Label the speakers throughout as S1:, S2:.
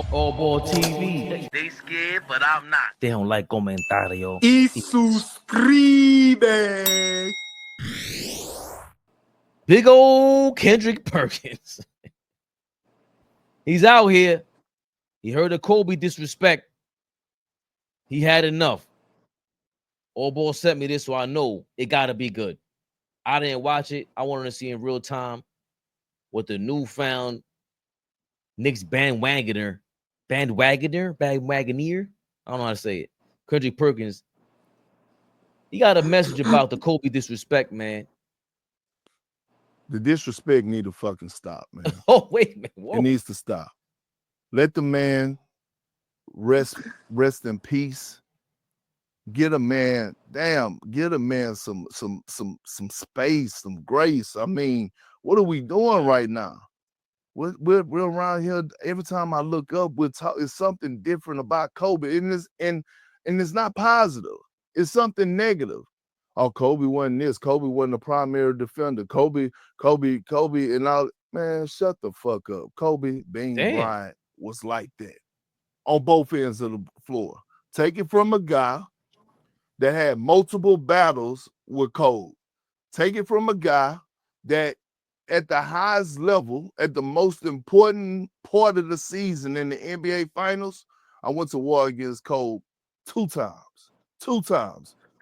S1: AllBall TV.
S2: They scared, but I'm not.
S1: They don't like comentario.
S3: Y suscribe.
S1: Big old Kendrick Perkins. He's out here. He heard of Kobe disrespect. He had enough. AllBall sent me this, so I know it got to be good. I didn't watch it. I wanted to see in real time what the newfound Knicks bandwagoner. I don't know how to say it. Kendrick Perkins. He got a message about the Kobe disrespect, man.
S3: The disrespect need to fucking stop, man.
S1: Oh, wait a minute. Whoa.
S3: It needs to stop. Let the man rest in peace. Get a man some space, some grace. I mean, what are we doing right now? We're around here. Every time I look up, it's something different about Kobe, and it's not positive. It's something negative. Oh, Kobe wasn't this. Kobe wasn't the primary defender. Kobe, and all. Man, shut the fuck up. Kobe Bryant was like that on both ends of the floor. Take it from a guy that had multiple battles with Kobe. Take it from a guy that at the highest level, at the most important part of the season in the NBA Finals, I went to war against Kobe two times.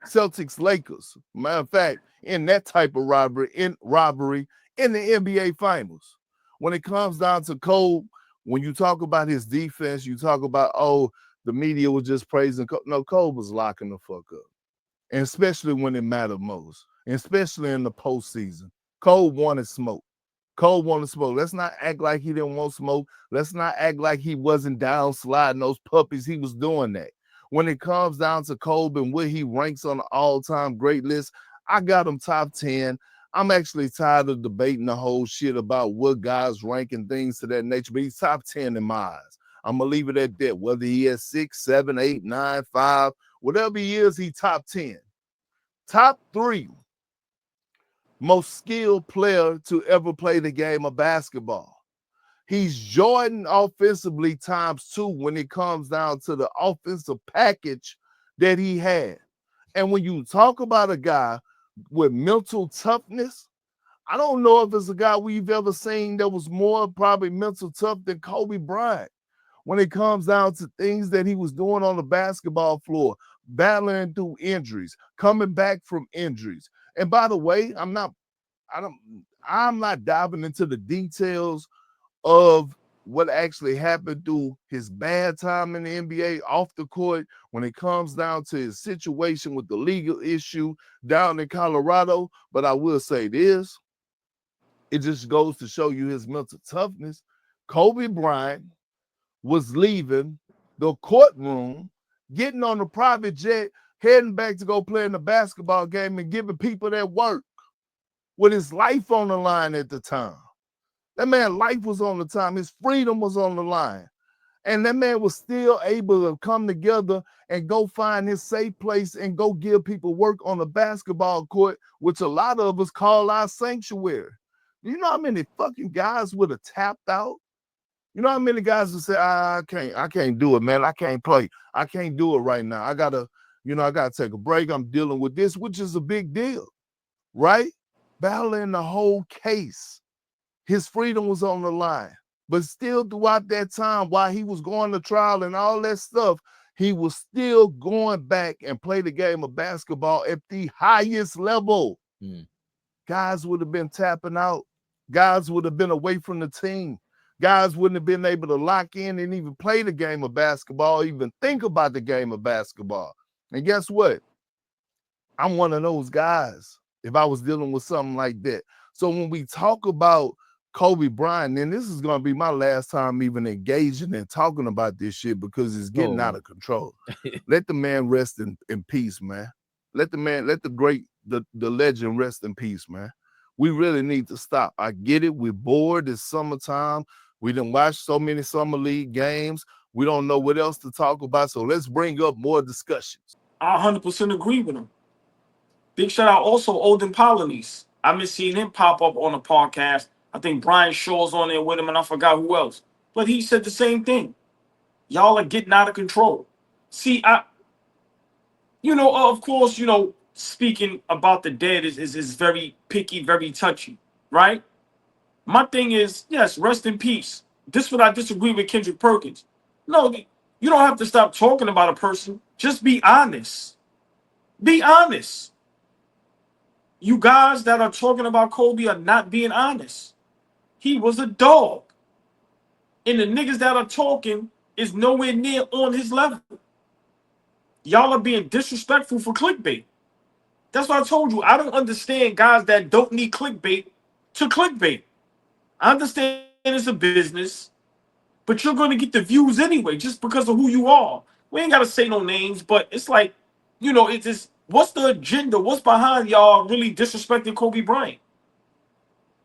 S3: Celtics, Lakers. Matter of fact, in that type of robbery in the NBA Finals. When it comes down to Kobe, when you talk about his defense, you talk about, the media was just praising Kobe. No, Kobe was locking the fuck up. And especially when it mattered most, and especially in the postseason. Kobe wanted smoke. Let's not act like he didn't want smoke. Let's not act like he wasn't down sliding those puppies. He was doing that. When it comes down to Kobe and where he ranks on the all-time great list, I got him top 10. I'm actually tired of debating the whole shit about what guys rank and things to that nature, but he's top 10 in my eyes. I'm going to leave it at that. Whether he has 6, 7, 8, 9, 5, whatever he is, he top 10. Top 3 most skilled player to ever play the game of basketball. He's Jordan offensively ×2 when it comes down to the offensive package that he had. And when you talk about a guy with mental toughness, I don't know if it's a guy we've ever seen that was more probably mental tough than Kobe Bryant. When it comes down to things that he was doing on the basketball floor, battling through injuries, coming back from injuries. And by the way, I'm not diving into the details of what actually happened through his bad time in the NBA off the court when it comes down to his situation with the legal issue down in Colorado. But I will say this, it just goes to show you his mental toughness. Kobe Bryant was leaving the courtroom, getting on a private jet, heading back to go play in the basketball game and giving people that work with his life on the line at the time. That man's life was on the time. His freedom was on the line. And that man was still able to come together and go find his safe place and go give people work on the basketball court, which a lot of us call our sanctuary. Do you know how many fucking guys would have tapped out? You know how many guys would say, I can't do it, man. I can't play. I can't do it right now. I gotta take a break. I'm dealing with this, which is a big deal, right? Battling the whole case. His freedom was on the line. But still throughout that time, while he was going to trial and all that stuff, he was still going back and play the game of basketball at the highest level. Guys would have been tapping out. Guys would have been away from the team. Guys wouldn't have been able to lock in and even play the game of basketball, even think about the game of basketball. And guess what? I'm one of those guys if I was dealing with something like that. So when we talk about Kobe Bryant, and this is going to be my last time even engaging and talking about this shit because it's getting out of control. Let the man rest in peace, man. Let the legend rest in peace, man. We really need to stop. I get it. We're bored. It's summertime. We done watched so many summer league games. We don't know what else to talk about. So let's bring up more discussions.
S4: I 100% agree with him. Big shout out also Olden Polonies. I've been seeing him pop up on the podcast. I think Brian Shaw's on there with him, and I forgot who else. But he said the same thing. Y'all are getting out of control. See, of course, speaking about the dead is very picky, very touchy, right? My thing is, yes, rest in peace. This is what I disagree with Kendrick Perkins. No, you don't have to stop talking about a person. Just be honest. Be honest. You guys that are talking about Kobe are not being honest. He was a dog. And the niggas that are talking is nowhere near on his level. Y'all are being disrespectful for clickbait. That's what I told you. I don't understand guys that don't need clickbait to clickbait. I understand it's a business, but you're going to get the views anyway just because of who you are. We ain't got to say no names, but it's like, it's just, what's the agenda? What's behind y'all really disrespecting Kobe Bryant?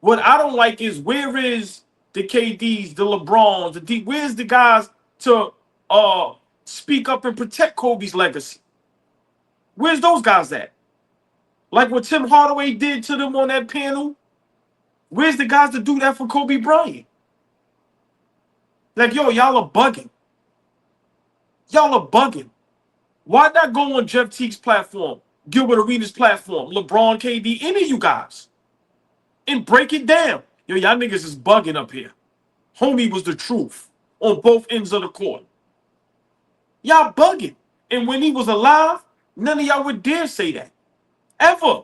S4: What I don't like is, where is the KDs, the LeBrons, where's the guys to speak up and protect Kobe's legacy? Where's those guys at? Like what Tim Hardaway did to them on that panel. Where's the guys to do that for Kobe Bryant? Like, yo, y'all are bugging. Y'all are bugging. Why not go on Jeff Teague's platform, Gilbert Arenas' platform, LeBron, KD, any of you guys, and break it down? Yo, y'all niggas is bugging up here. Homie was the truth on both ends of the court. Y'all bugging. And when he was alive, none of y'all would dare say that. Ever.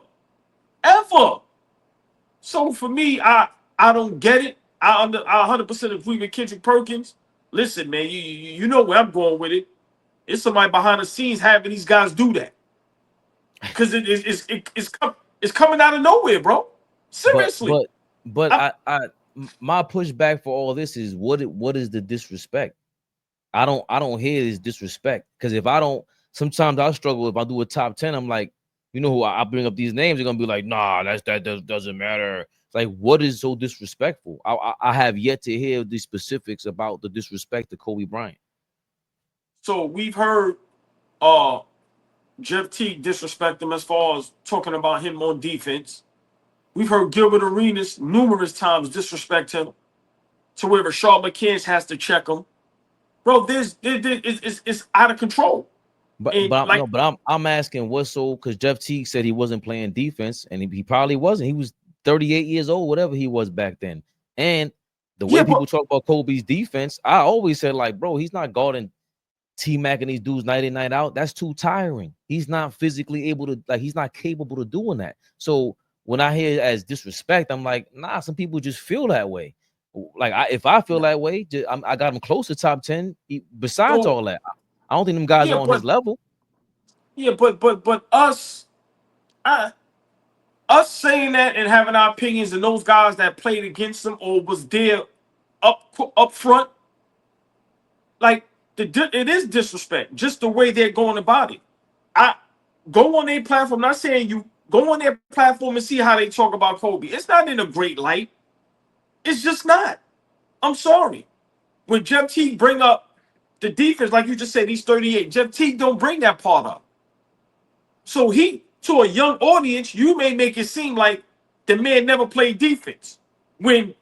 S4: Ever. So for me, I don't get it. I 100% agree with Kendrick Perkins. Listen, man, you know where I'm going with it. It's somebody behind the scenes having these guys do that. Because it's coming out of nowhere, bro. Seriously.
S1: But I my pushback for all this is, what is the disrespect? I don't hear this disrespect, because if I don't, sometimes I struggle. If I do a top 10, I'm like, who I bring up these names, they're gonna be like, nah, that doesn't matter. It's like, what is so disrespectful? I have yet to hear the specifics about the disrespect to Kobe Bryant.
S4: So we've heard Jeff Teague disrespect him as far as talking about him on defense. We've heard Gilbert Arenas numerous times disrespect him, to where Rashad McCants has to check him. Bro, it's out of control.
S1: But I'm asking, what's so, because Jeff Teague said he wasn't playing defense, and he probably wasn't. He was 38 years old, whatever he was back then. And the way people talk about Kobe's defense, I always said, like, bro, he's not guarding T-Mac and these dudes night in, night out. That's too tiring. He's not physically able to, like, he's not capable of doing that. So when I hear it as disrespect, I'm like, nah, some people just feel that way. Like, if I feel that way, I got him close to top 10. Besides all that, I don't think them guys are on his level.
S4: Yeah, but us saying that and having our opinions, and those guys that played against him or was there up front, like, it is disrespect. Just the way they're going about it. I go on their platform. Not saying you go on their platform and see how they talk about Kobe. It's not in a great light. It's just not. I'm sorry. When Jeff Teague bring up the defense, like you just said, he's 38. Jeff Teague don't bring that part up. So to a young audience, you may make it seem like the man never played defense, when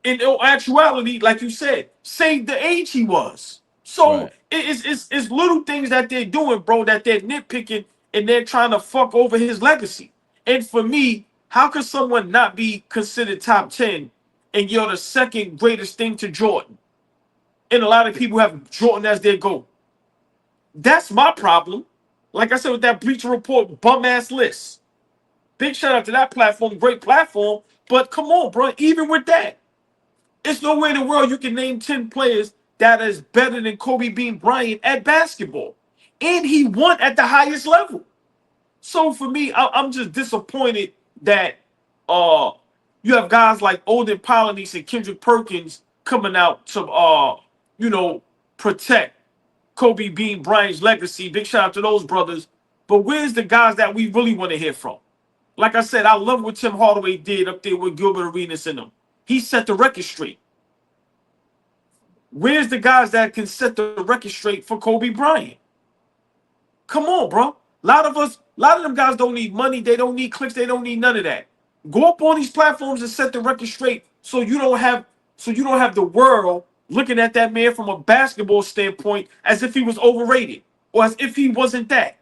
S4: in actuality, like you said, save the age he was. So it's little things that they're doing, bro, that they're nitpicking, and they're trying to fuck over his legacy. And for me, how could someone not be considered top 10 and you're the second greatest thing to Jordan? And a lot of people have Jordan as their GOAT. That's my problem. Like I said, with that Bleacher Report bum-ass list. Big shout out to that platform, great platform. But come on, bro, even with that, it's nowhere in the world you can name 10 players that is better than Kobe Bryant at basketball. And he won at the highest level. So for me, I'm just disappointed that you have guys like Olden Polynice and Kendrick Perkins coming out to protect Kobe Bryant's legacy. Big shout out to those brothers. But where's the guys that we really want to hear from? Like I said, I love what Tim Hardaway did up there with Gilbert Arenas in them. He set the record straight. Where's the guys that can set the record straight for Kobe Bryant? Come on, bro. A lot of them guys don't need money. They don't need clicks. They don't need none of that. Go up on these platforms and set the record straight, so you don't have the world looking at that man from a basketball standpoint as if he was overrated or as if he wasn't that.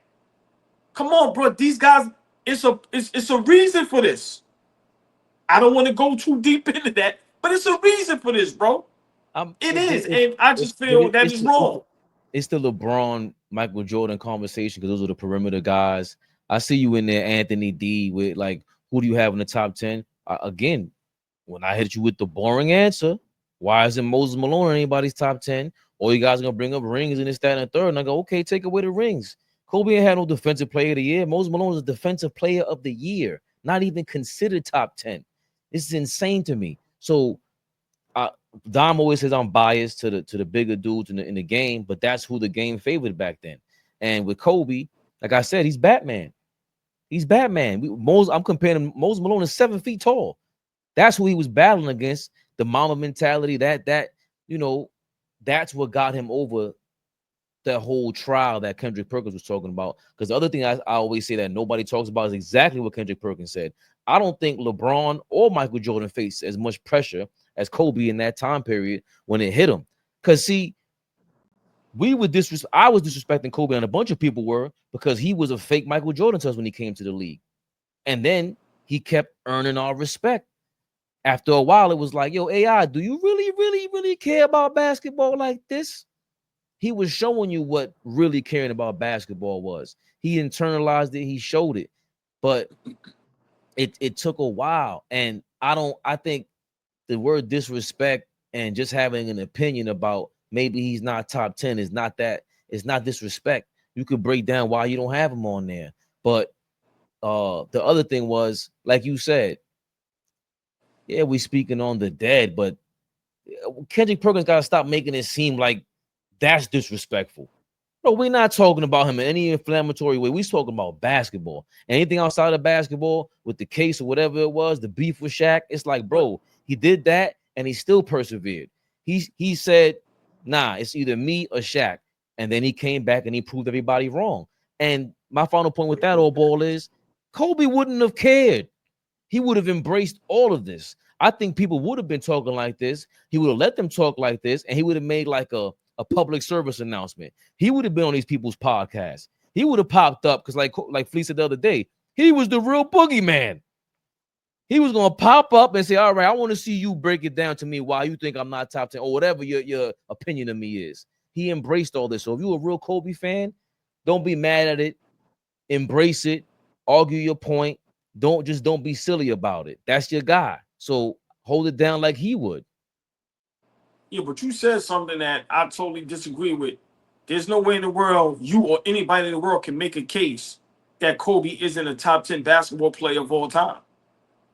S4: Come on, bro. These guys, it's a reason for this. I don't want to go too deep into that, but it's a reason for this, bro. It is, and I just feel that is wrong.
S1: It's the LeBron, Michael Jordan conversation because those are the perimeter guys. I see you in there, Anthony D, with like, who do you have in the top 10? Again, when I hit you with the boring answer, why isn't Moses Malone in anybody's top 10? All you guys are gonna bring up rings and this, that, and the third. And I go, okay, take away the rings. Kobe ain't had no defensive player of the year. Moses Malone is a defensive player of the year, not even considered top 10. This is insane to me. So Dom always says I'm biased to the bigger dudes in the game, but that's who the game favored back then. And with Kobe, like I said, he's Batman. He's Batman. I'm comparing him. Moses Malone is 7 feet tall. That's who he was battling against. The Mamba mentality. That you know, that's what got him over that whole trial that Kendrick Perkins was talking about. Because the other thing I always say that nobody talks about is exactly what Kendrick Perkins said. I don't think LeBron or Michael Jordan faced as much pressure as Kobe in that time period when it hit him. Because see, I was disrespecting Kobe, and a bunch of people were, because he was a fake Michael Jordan to us when he came to the league. And then he kept earning our respect. After a while, it was like, yo, AI, do you really, really, really care about basketball like this? He was showing you what really caring about basketball was. He internalized it. He showed it. But it took a while. And I think the word disrespect and just having an opinion about maybe he's not top 10 is not that. It's not disrespect. You could break down why you don't have him on there. But the other thing was, like you said, yeah, we speaking on the dead, but Kendrick Perkins got to stop making it seem like that's disrespectful. No, we're not talking about him in any inflammatory way. We're talking about basketball. Anything outside of basketball with the case or whatever it was, the beef with Shaq, it's like, bro, he did that and he still persevered. He said, nah, it's either me or Shaq. And then he came back and he proved everybody wrong. And my final point with that AllBall is Kobe wouldn't have cared. He would have embraced all of this. I think people would have been talking like this. He would have let them talk like this, and he would have made like a public service announcement. He would have been on these people's podcasts. He would have popped up because, like Flea said the other day, he was the real boogeyman. He was gonna pop up and say, "All right, I want to see you break it down to me why you think I'm not top 10 or whatever your opinion of me is." He embraced all this. So if you're a real Kobe fan, don't be mad at it. Embrace it. Argue your point. Don't be silly about it. That's your guy. So hold it down like he would.
S4: Yeah, but you said something that I totally disagree with. There's no way in the world you or anybody in the world can make a case that Kobe isn't a top 10 basketball player of all time.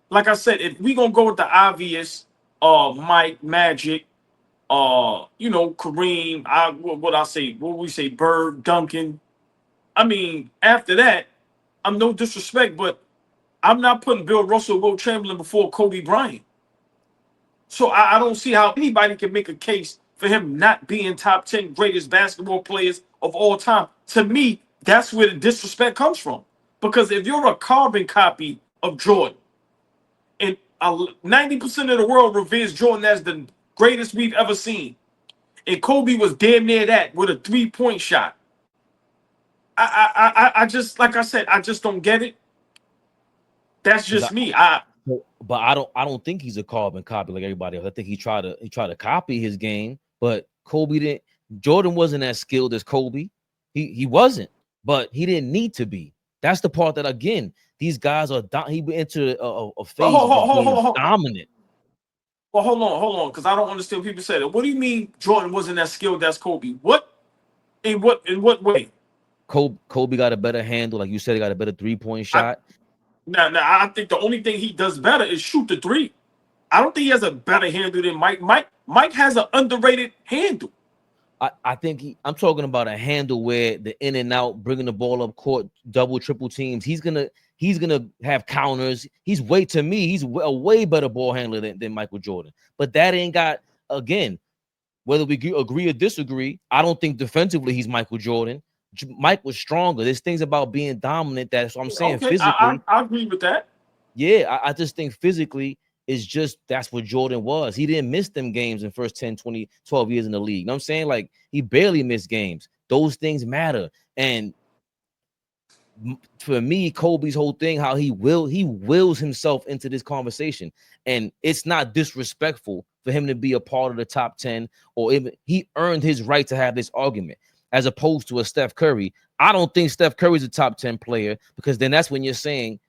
S4: Like I said, if we gonna go with the obvious, Mike, Magic, Kareem, what we say, Bird, Duncan. I mean, after that, I'm no disrespect, but I'm not putting Bill Russell, Will Chamberlain before Kobe Bryant. So I don't see how anybody can make a case for him not being top 10 greatest basketball players of all time. To me, that's where the disrespect comes from. Because if you're a carbon copy of Jordan, and 90% of the world reveres Jordan as the greatest we've ever seen, and Kobe was damn near that with a 3-point shot, I just, like I said, I just don't get it. That's just me.
S1: But I don't think he's a carbon copy like everybody else. I think he tried to copy his game, but Kobe didn't. Jordan wasn't as skilled as Kobe. He wasn't, but he didn't need to be. That's the part that, again, these guys are he went into a phase of dominant.
S4: Well, hold on, because I don't understand what people say that. What do you mean Jordan wasn't as skilled as Kobe? What? In what way?
S1: Kobe got a better handle, like you said. He got a better 3-point shot.
S4: Now, I think the only thing he does better is shoot the three. I don't think he has a better handle than Mike. Mike has an underrated handle.
S1: I think I'm talking about a handle where the in and out, bringing the ball up court, double, triple teams. He's gonna have counters. He's a way better ball handler than Michael Jordan. But that ain't got, again, whether we agree or disagree, I don't think defensively he's Michael Jordan. Mike was stronger. There's things about being dominant that's what I'm saying.
S4: Okay,
S1: physically.
S4: I agree with that.
S1: Yeah, I just think physically it's just that's what Jordan was. He didn't miss them games in first 10, 20, 12 years in the league. You know what I'm saying? Like, he barely missed games. Those things matter. And for me, Kobe's whole thing, how he wills himself into this conversation, and it's not disrespectful for him to be a part of the top 10, or even he earned his right to have this argument, as opposed to a Steph Curry. I don't think Steph Curry's a top 10 player, because then that's when you're saying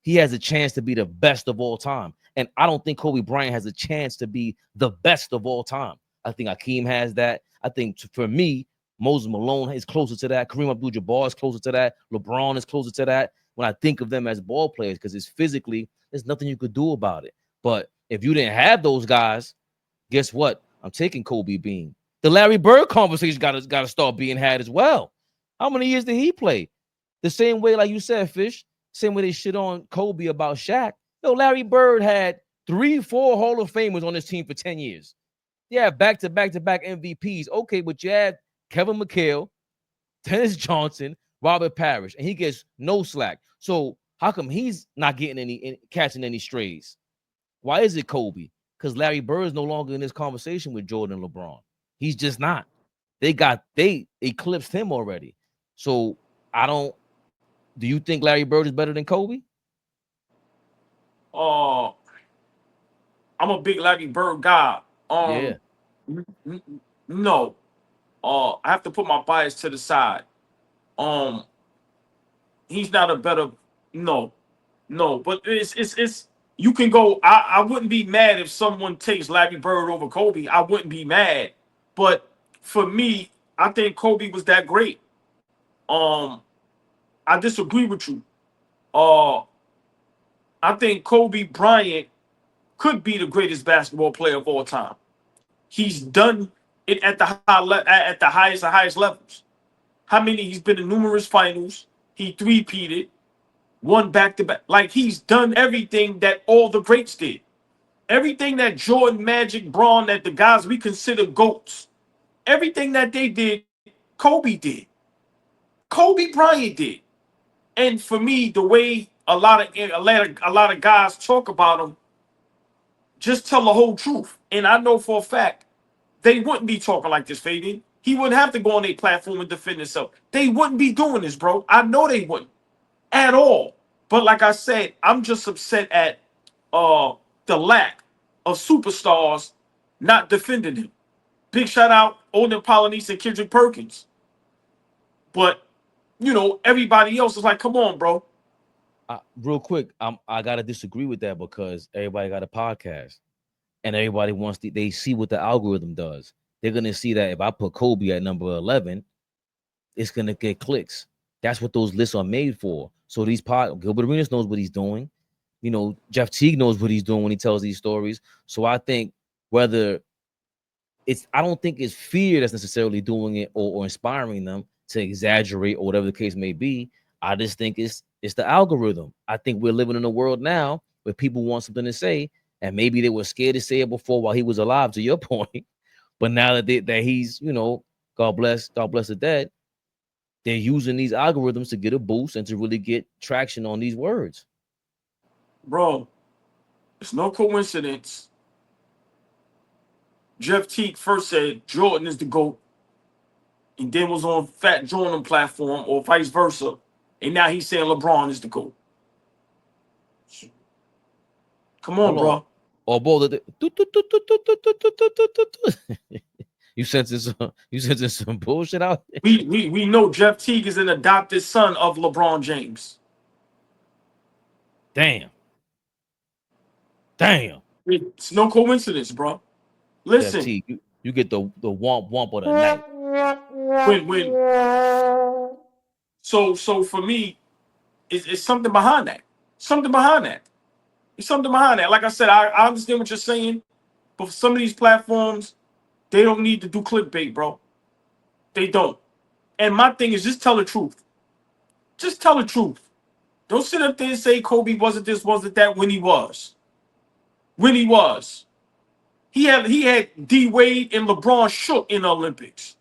S1: he has a chance to be the best of all time, and I don't think Kobe Bryant has a chance to be the best of all time. I think Hakeem has that. I think for me, Moses Malone is closer to that. Kareem Abdul-Jabbar is closer to that. LeBron is closer to that when I think of them as ball players, because it's physically, there's nothing you could do about it. But if you didn't have those guys, guess what? I'm taking Kobe Bean. The Larry Bird conversation got to start being had as well. How many years did he play? The same way, like you said, Fish, same way they shit on Kobe about Shaq. Yo, Larry Bird had 3-4 Hall of Famers on his team for 10 years. Yeah, back-to-back MVPs. Okay, but you had Kevin McHale, Dennis Johnson, Robert Parrish, and he gets no slack. So how come he's not getting catching any strays? Why is it Kobe? Because Larry Bird is no longer in this conversation with Jordan and LeBron. He's just not. They eclipsed him already. So do you think Larry Bird is better than Kobe?
S4: I'm a big Larry Bird guy.
S1: Yeah.
S4: No. I have to put my bias to the side. He's not a better. No. But it's you can go. I wouldn't be mad if someone takes Larry Bird over Kobe. I wouldn't be mad. But for me, I think Kobe was that great. I disagree with you. I think Kobe Bryant could be the greatest basketball player of all time. He's done it at the highest levels. How many? He's been in numerous finals. He three-peated, won back-to-back. Like, he's done everything that all the greats did. Everything that Jordan, Magic, Braun, that the guys we consider GOATs, everything that they did, Kobe did. Kobe Bryant did. And for me, the way a lot of guys talk about him, just tell the whole truth. And I know for a fact they wouldn't be talking like this, Fabian. He wouldn't have to go on a platform and defend himself. They wouldn't be doing this, bro. I know they wouldn't at all. But like I said, I'm just upset at the lack of superstars not defending him. Big shout out Olden Polynice and Kendrick Perkins. But, everybody else is like, come on, bro.
S1: Real quick, I gotta disagree with that, because everybody got a podcast, and everybody wants they see what the algorithm does. They're gonna see that if I put Kobe at number 11, it's gonna get clicks. That's what those lists are made for. So Gilbert Arenas knows what he's doing. Jeff Teague knows what he's doing when he tells these stories. So I think I don't think it's fear that's necessarily doing it or inspiring them to exaggerate or whatever the case may be. I just think it's the algorithm. I think we're living in a world now where people want something to say, and maybe they were scared to say it before while he was alive, to your point. But now that he's, God bless the dead, they're using these algorithms to get a boost and to really get traction on these words.
S4: Bro, it's no coincidence. Jeff Teague first said Jordan is the GOAT, and then was on Fat Jordan platform, or vice versa. And now he's saying LeBron is the GOAT. Come on, bro.
S1: Oh, boy, you sensing some bullshit out there?
S4: We know Jeff Teague is an adopted son of LeBron James.
S1: Damn.
S4: It's no coincidence, bro. Listen,
S1: Jeff Teague, you get the womp of the night.
S4: So for me, it's something behind that. It's something behind that. Like I said, I understand what you're saying, but for some of these platforms, they don't need to do clickbait, bro. They don't. And my thing is, just tell the truth. Just tell the truth. Don't sit up there and say Kobe wasn't this, wasn't that, when he was. He had D Wade and LeBron shook in the Olympics.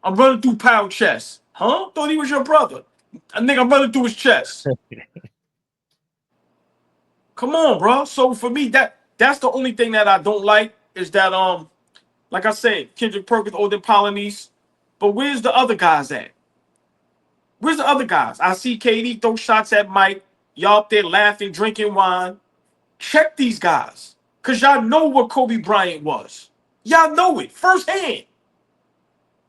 S4: I'm running through pound chest. Huh? Thought he was your brother. I think I'm running through his chest. Come on, bro. So for me, That's the only thing that I don't like is that like I said, Kendrick Perkins, Odin Polynice. But where's the other guys at? Where's the other guys? I see KD throw shots at Mike. Y'all up there laughing, drinking wine. Check these guys. Because y'all know what Kobe Bryant was. Y'all know it firsthand.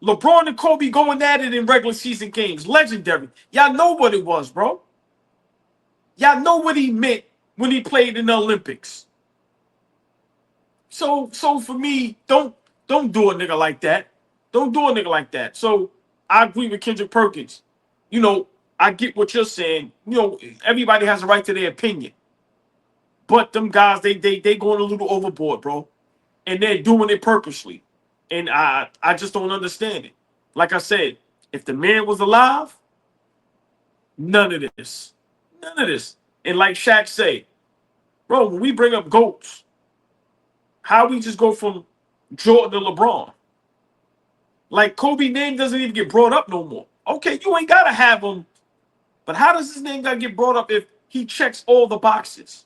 S4: LeBron and Kobe going at it in regular season games. Legendary. Y'all know what it was, bro. Y'all know what he meant when he played in the Olympics. So for me, don't do a nigga like that. Don't do a nigga like that. So I agree with Kendrick Perkins. You know, I get what you're saying. You know, everybody has a right to their opinion. But them guys, they going a little overboard, bro. And they're doing it purposely. And I just don't understand it. Like I said, if the man was alive, none of this. None of this. And like Shaq say, bro, when we bring up GOATs, how we just go from Jordan to LeBron? Like Kobe name doesn't even get brought up no more. Okay, you ain't gotta have him, but how does his name gotta get brought up if he checks all the boxes?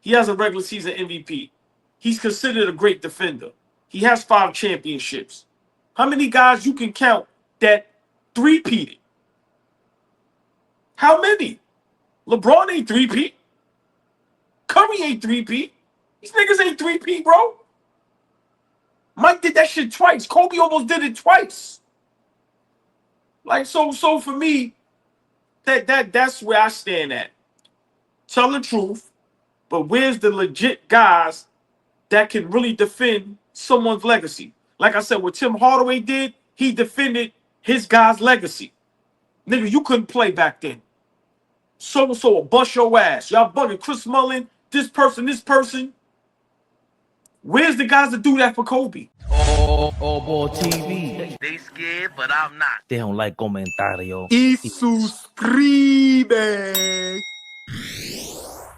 S4: He has a regular season MVP. He's considered a great defender. He has 5 championships. How many guys you can count that three-peated? How many? LeBron ain't three-peat. Curry ain't three-peat. These niggas ain't three-peat, bro. Mike did that shit twice. Kobe almost did it twice. Like, so for me, that's where I stand at. Tell the truth, but where's the legit guys that can really defend someone's legacy? Like I said, what Tim Hardaway did, he defended his guy's legacy. Nigga, you couldn't play back then. So-and-so will bust your ass. Y'all bugging Chris Mullin, this person. Where's the guys that do that for Kobe?
S1: AllBall TV.
S2: They scared, but I'm not.
S1: They don't like comentario.
S3: Y suscribe.